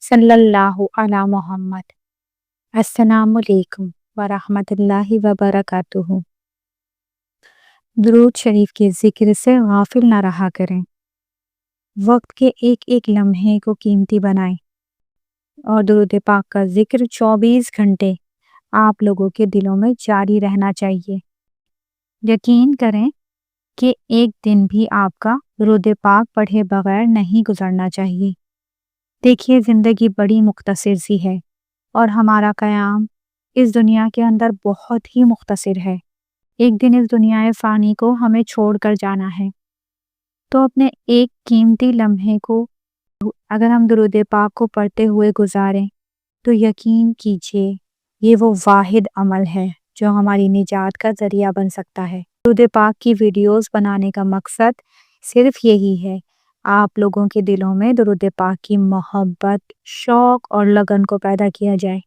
صلی اللہ علی محمد۔ السلام علیکم ورحمۃ اللہ وبرکاتہ۔ درود شریف کے ذکر سے غافل نہ رہا کریں، وقت کے ایک ایک لمحے کو قیمتی بنائیں اور درود پاک کا ذکر 24 گھنٹے آپ لوگوں کے دلوں میں جاری رہنا چاہیے۔ یقین کریں کہ ایک دن بھی آپ کا درود پاک پڑھے بغیر نہیں گزرنا چاہیے۔ دیکھیے، زندگی بڑی مختصر سی ہے اور ہمارا قیام اس دنیا کے اندر بہت ہی مختصر ہے۔ ایک دن اس دنیا فانی کو ہمیں چھوڑ کر جانا ہے، تو اپنے ایک قیمتی لمحے کو اگر ہم درود پاک کو پڑھتے ہوئے گزاریں تو یقین کیجئے یہ وہ واحد عمل ہے جو ہماری نجات کا ذریعہ بن سکتا ہے۔ درود پاک کی ویڈیوز بنانے کا مقصد صرف یہی ہے، آپ لوگوں کے دلوں میں درود پاک کی محبت، شوق اور لگن کو پیدا کیا جائے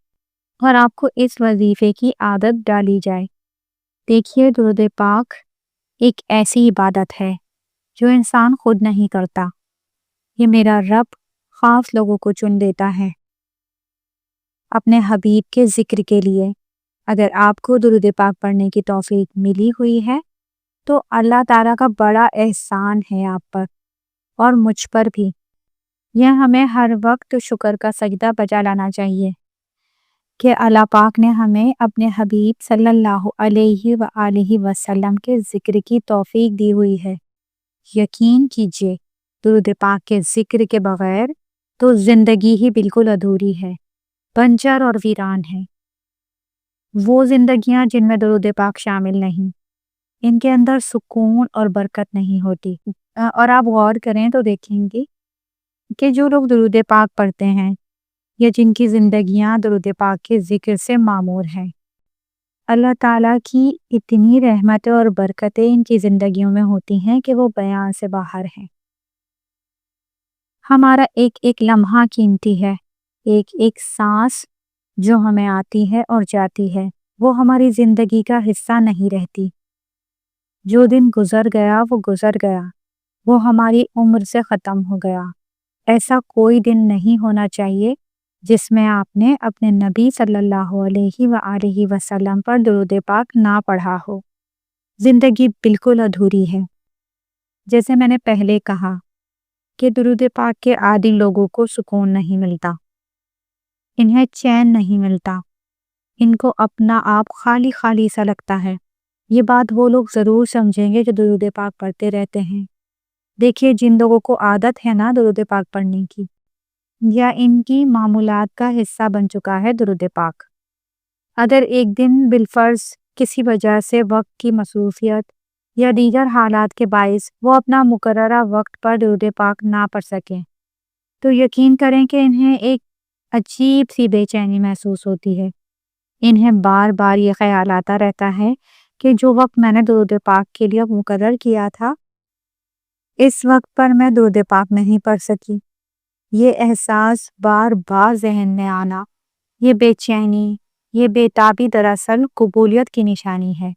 اور آپ کو اس وظیفے کی عادت ڈالی جائے۔ دیکھیے، درود پاک ایک ایسی عبادت ہے جو انسان خود نہیں کرتا، یہ میرا رب خاص لوگوں کو چن دیتا ہے اپنے حبیب کے ذکر کے لیے۔ اگر آپ کو درود پاک پڑھنے کی توفیق ملی ہوئی ہے تو اللہ تعالیٰ کا بڑا احسان ہے آپ پر اور مجھ پر بھی۔ یہ ہمیں ہر وقت شکر کا سجدہ بجا لانا چاہیے کہ اللہ پاک نے ہمیں اپنے حبیب صلی اللہ علیہ وآلہ وسلم کے ذکر کی توفیق دی ہوئی ہے۔ یقین کیجئے درود پاک کے ذکر کے بغیر تو زندگی ہی بالکل ادھوری ہے، بنجر اور ویران ہے۔ وہ زندگیاں جن میں درود پاک شامل نہیں، ان کے اندر سکون اور برکت نہیں ہوتی۔ اور آپ غور کریں تو دیکھیں گے کہ جو لوگ درود پاک پڑھتے ہیں یا جن کی زندگیاں درود پاک کے ذکر سے معمور ہیں، اللہ تعالیٰ کی اتنی رحمتیں اور برکتیں ان کی زندگیوں میں ہوتی ہیں کہ وہ بیان سے باہر ہیں۔ ہمارا ایک ایک لمحہ قیمتی ہے، ایک ایک سانس جو ہمیں آتی ہے اور جاتی ہے وہ ہماری زندگی کا حصہ نہیں رہتی۔ جو دن گزر گیا وہ گزر گیا، وہ ہماری عمر سے ختم ہو گیا۔ ایسا کوئی دن نہیں ہونا چاہیے جس میں آپ نے اپنے نبی صلی اللہ علیہ وآلہ وسلم پر درود پاک نہ پڑھا ہو۔ زندگی بالکل ادھوری ہے۔ جیسے میں نے پہلے کہا کہ درود پاک کے عادی لوگوں کو سکون نہیں ملتا، انہیں چین نہیں ملتا، ان کو اپنا آپ خالی خالی سا لگتا ہے۔ یہ بات وہ لوگ ضرور سمجھیں گے جو درود پاک پڑھتے رہتے ہیں۔ دیکھیے، جن لوگوں کو عادت ہے نا درود پاک پڑھنے کی، یا ان کی معمولات کا حصہ بن چکا ہے درود پاک، اگر ایک دن بالفرض کسی وجہ سے وقت کی مصروفیت یا دیگر حالات کے باعث وہ اپنا مقررہ وقت پر درود پاک نہ پڑھ سکیں تو یقین کریں کہ انہیں ایک عجیب سی بے چینی محسوس ہوتی ہے۔ انہیں بار بار یہ خیال آتا رہتا ہے کہ جو وقت میں نے درود پاک کے لیے مقرر کیا تھا، اس وقت پر میں درود پاک نہیں پڑھ سکی۔ یہ احساس بار بار ذہن میں آنا، یہ بے چینی، یہ بے تابی دراصل قبولیت کی نشانی ہے۔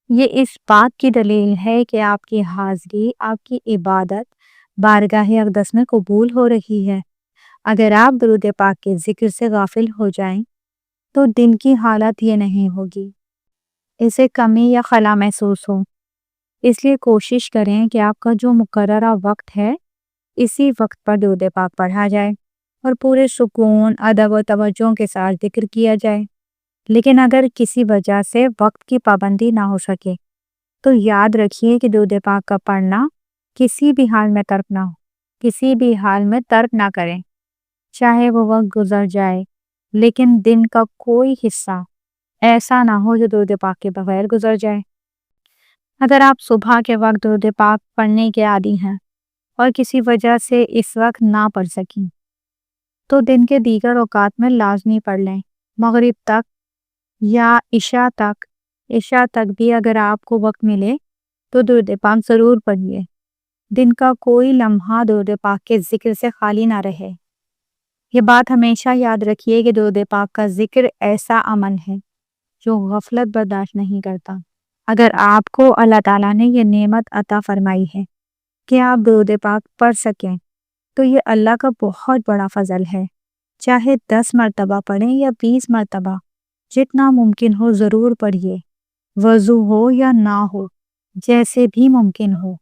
یہ اس بات کی دلیل ہے کہ آپ کی حاضری، آپ کی عبادت بارگاہ اقدس میں قبول ہو رہی ہے۔ اگر آپ درود پاک کے ذکر سے غافل ہو جائیں تو دل کی حالت یہ نہیں ہوگی، اسے کمی یا خلا محسوس ہو۔ اس لیے کوشش کریں کہ آپ کا جو مقررہ وقت ہے اسی وقت پر درود پاک پڑھا جائے اور پورے سکون، ادب و توجہ کے ساتھ ذکر کیا جائے۔ لیکن اگر کسی وجہ سے وقت کی پابندی نہ ہو سکے تو یاد رکھیے کہ درود پاک کا پڑھنا کسی بھی حال میں ترک نہ ہو، کسی بھی حال میں ترک نہ کریں، چاہے وہ وقت گزر جائے، لیکن دن کا کوئی حصہ ایسا نہ ہو جو درود پاک کے بغیر گزر جائے۔ اگر آپ صبح کے وقت درود پاک پڑھنے کے عادی ہیں اور کسی وجہ سے اس وقت نہ پڑھ سکیں تو دن کے دیگر اوقات میں لازمی پڑھ لیں، مغرب تک یا عشاء تک بھی اگر آپ کو وقت ملے تو درود پاک ضرور پڑھیے۔ دن کا کوئی لمحہ درود پاک کے ذکر سے خالی نہ رہے۔ یہ بات ہمیشہ یاد رکھیے کہ درود پاک کا ذکر ایسا عمل ہے جو غفلت برداشت نہیں کرتا۔ اگر آپ کو اللہ تعالیٰ نے یہ نعمت عطا فرمائی ہے کہ آپ درود پاک پڑھ سکیں تو یہ اللہ کا بہت بڑا فضل ہے۔ چاہے 10 مرتبہ پڑھیں یا 20 مرتبہ، جتنا ممکن ہو ضرور پڑھیے، وضو ہو یا نہ ہو، جیسے بھی ممکن ہو۔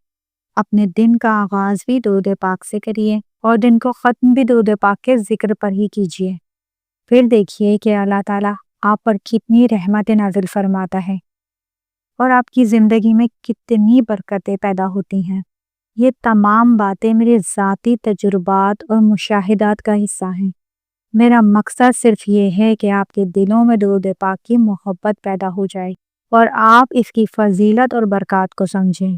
اپنے دن کا آغاز بھی درود پاک سے کریے اور دن کو ختم بھی درود پاک کے ذکر پر ہی کیجیے۔ پھر دیکھیے کہ اللہ تعالیٰ آپ پر کتنی رحمت نازل فرماتا ہے اور آپ کی زندگی میں کتنی برکتیں پیدا ہوتی ہیں۔ یہ تمام باتیں میرے ذاتی تجربات اور مشاہدات کا حصہ ہیں۔ میرا مقصد صرف یہ ہے کہ آپ کے دلوں میں درود پاک کی محبت پیدا ہو جائے اور آپ اس کی فضیلت اور برکات کو سمجھیں۔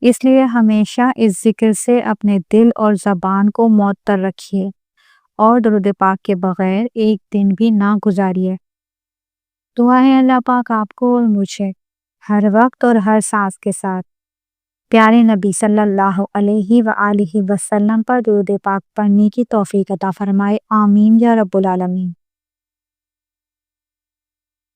اس لیے ہمیشہ اس ذکر سے اپنے دل اور زبان کو معطر رکھیے اور درود پاک کے بغیر ایک دن بھی نہ گزاریے۔ دعا ہے اللہ پاک آپ کو اور مجھے ہر وقت اور ہر سانس کے ساتھ پیارے نبی صلی اللہ علیہ وآلہ وسلم پر درود پاک پڑھنے کی توفیق عطا فرمائے۔ آمین یا رب العالمین۔